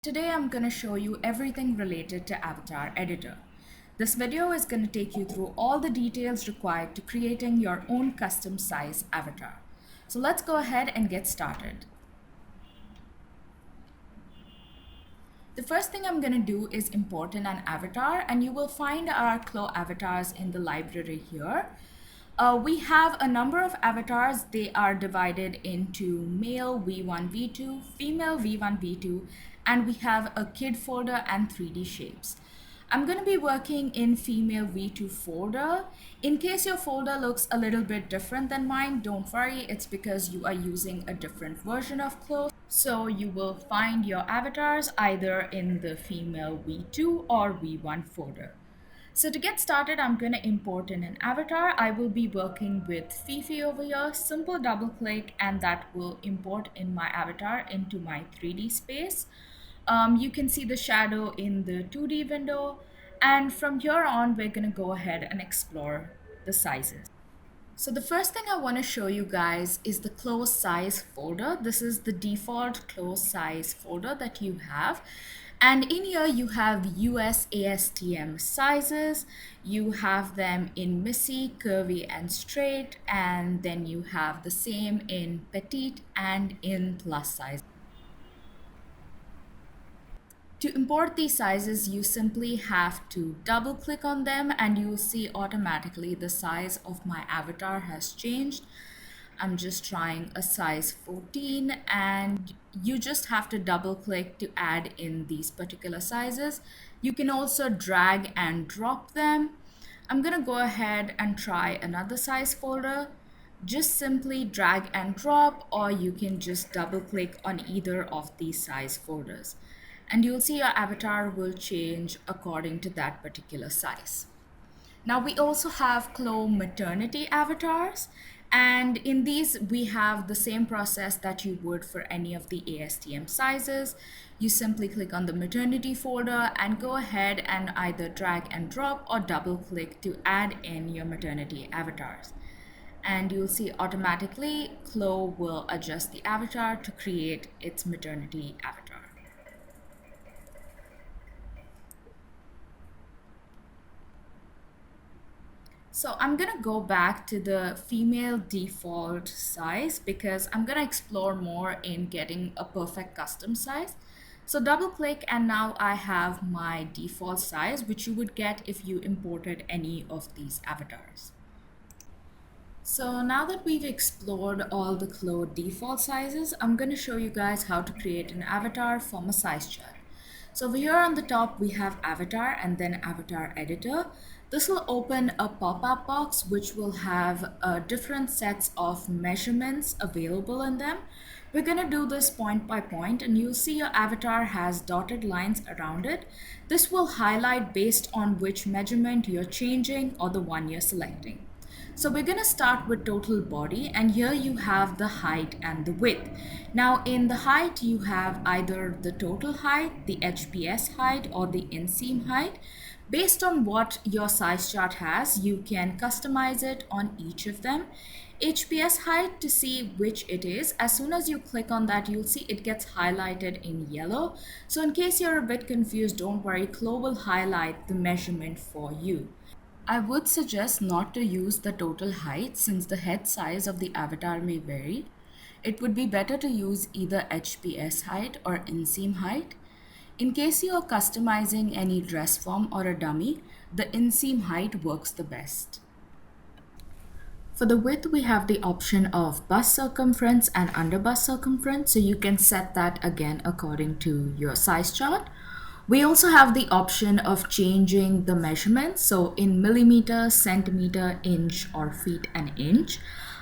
Today I'm going to show you everything related to Avatar Editor. This video is going to take you through all the details required to creating your own custom size avatar. So let's go ahead and get started. The first thing I'm going to do is import in an avatar, and you will find our Clo avatars in the library here. We have a number of avatars. They are divided into male V1, V2, female V1, V2, and we have a kid folder and 3D shapes. I'm going to be working in female V2 folder. In case your folder looks a little bit different than mine, don't worry, it's because you are using a different version of Clo. So you will find your avatars either in the female V2 or V1 folder. So to get started, I'm going to import in an avatar. I will be working with Fifi over here. Simple double click and that will import in my avatar into my 3D space. You can see the shadow in the 2D window. And from here on, we're going to go ahead and explore the sizes. So the first thing I want to show you guys is the close size folder. This is the default close size folder that you have. And in here you have US ASTM sizes. You have them in Missy, curvy and straight. And then you have the same in petite and in plus size. To import these sizes, you simply have to double click on them and you will see automatically the size of my avatar has changed. I'm just trying a size 14 and you just have to double click to add in these particular sizes. You can also drag and drop them. I'm gonna go ahead and try another size folder. Just simply drag and drop, or you can just double click on either of these size folders. And you'll see your avatar will change according to that particular size. Now we also have Clo maternity avatars, and in these we have the same process that you would for any of the ASTM sizes. You simply click on the maternity folder and go ahead and either drag and drop or double click to add in your maternity avatars. And you'll see automatically Clo will adjust the avatar to create its maternity avatar. So I'm gonna go back to the female default size because I'm gonna explore more in getting a perfect custom size. So double click and now I have my default size, which you would get if you imported any of these avatars. So now that we've explored all the Clo default sizes, I'm gonna show you guys how to create an avatar from a size chart. So over here on the top, we have avatar and then avatar editor. This will open a pop-up box which will have different sets of measurements available in them. We're gonna do this point by point and you'll see your avatar has dotted lines around it. This will highlight based on which measurement you're changing or the one you're selecting. So we're going to start with total body, and here you have the height and the width. Now in the height you have either the total height, the HPS height or the inseam height. Based on what your size chart has, you can customize it on each of them. HPS height, to see which it is, as soon as you click on that you'll see it gets highlighted in yellow. So in case you're a bit confused, don't worry, Clo will highlight the measurement for you. I would suggest not to use the total height since the head size of the avatar may vary. It would be better to use either HPS height or inseam height. In case you are customizing any dress form or a dummy, the inseam height works the best. For the width, we have the option of bust circumference and under bust circumference, so you can set that again according to your size chart. We also have the option of changing the measurements, so in millimeter, centimeter, inch, or feet and inch.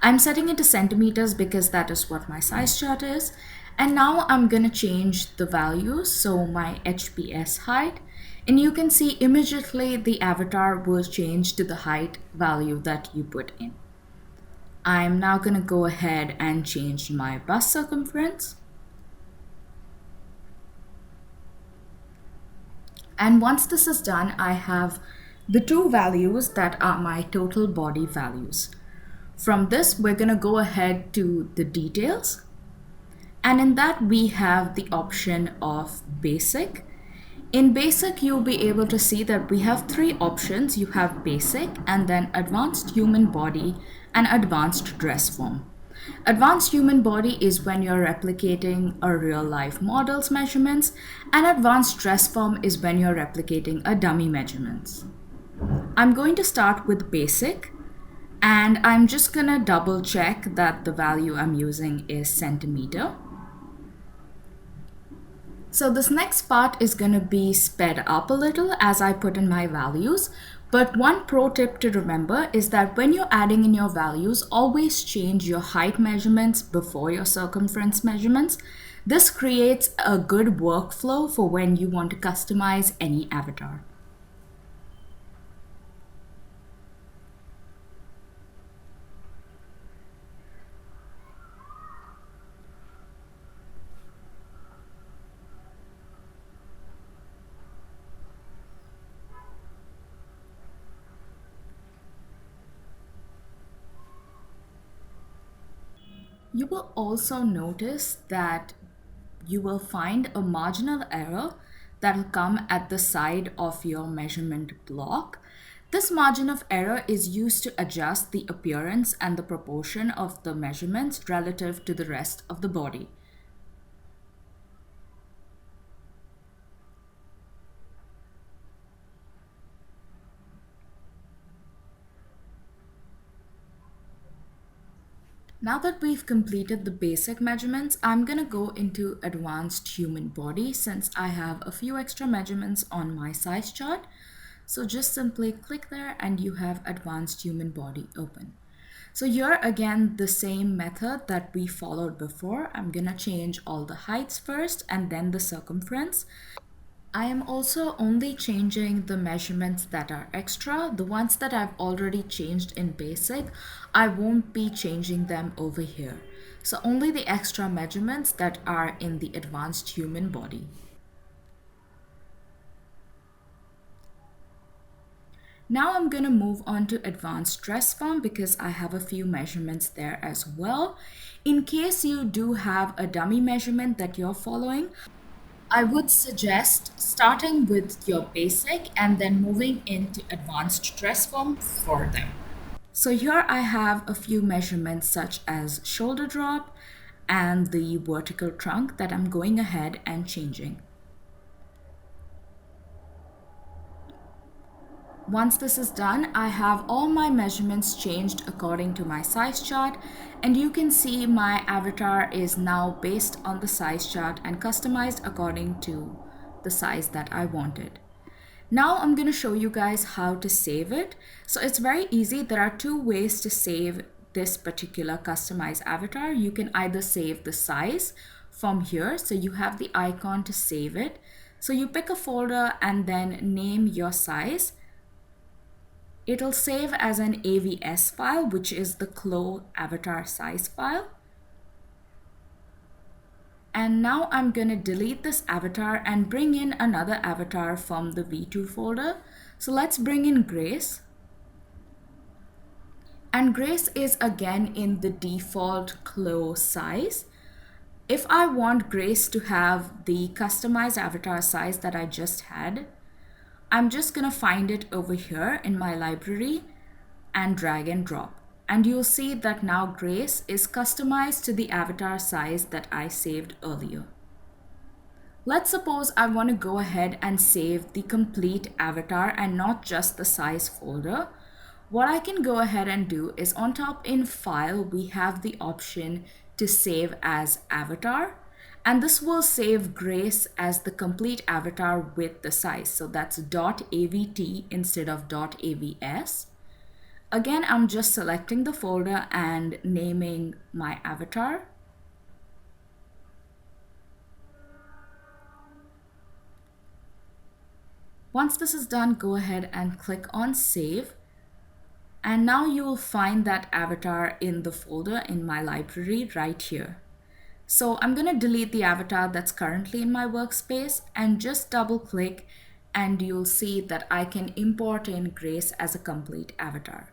I'm setting it to centimeters because that is what my size chart is. And now I'm going to change the values, so my HPS height. And you can see immediately the avatar will change to the height value that you put in. I'm now going to go ahead and change my bust circumference. And once this is done, I have the two values that are my total body values. From this, we're going to go ahead to the details. And in that, we have the option of basic. In basic, you'll be able to see that we have three options. You have basic, and then advanced human body, and advanced dress form. Advanced human body is when you're replicating a real life model's measurements, and advanced dress form is when you're replicating a dummy measurements. I'm going to start with basic, and I'm just gonna double check that the value I'm using is centimeter. So this next part is going to be sped up a little as I put in my values. But one pro tip to remember is that when you're adding in your values, always change your height measurements before your circumference measurements. This creates a good workflow for when you want to customize any avatar. You will also notice that you will find a marginal error that will come at the side of your measurement block. This margin of error is used to adjust the appearance and the proportion of the measurements relative to the rest of the body. Now that we've completed the basic measurements, I'm gonna go into advanced human body since I have a few extra measurements on my size chart. So just simply click there and you have advanced human body open. So here again, the same method that we followed before. I'm gonna change all the heights first and then the circumference. I am also only changing the measurements that are extra. The ones that I've already changed in basic, I won't be changing them over here. So only the extra measurements that are in the advanced human body. Now I'm going to move on to advanced dress form because I have a few measurements there as well. In case you do have a dummy measurement that you're following, I would suggest starting with your basic and then moving into advanced dress form for them. So here I have a few measurements such as shoulder drop and the vertical trunk that I'm going ahead and changing. Once this is done, I have all my measurements changed according to my size chart, and you can see my avatar is now based on the size chart and customized according to the size that I wanted. Now I'm going to show you guys how to save it. So it's very easy. There are two ways to save this particular customized avatar. You can either save the size from here. So you have the icon to save it. So you pick a folder and then name your size. It'll save as an AVS file, which is the Clo avatar size file. And now I'm going to delete this avatar and bring in another avatar from the V2 folder. So let's bring in Grace. And Grace is again in the default Clo size. If I want Grace to have the customized avatar size that I just had, I'm just going to find it over here in my library and drag and drop. And you'll see that now Grace is customized to the avatar size that I saved earlier. Let's suppose I want to go ahead and save the complete avatar and not just the size folder. What I can go ahead and do is on top in File, we have the option to save as avatar. And this will save Grace as the complete avatar with the size. So that's .avt instead of .avs. Again, I'm just selecting the folder and naming my avatar. Once this is done, go ahead and click on Save. And now you will find that avatar in the folder in my library right here. So I'm going to delete the avatar that's currently in my workspace and just double click and you'll see that I can import in Grace as a complete avatar.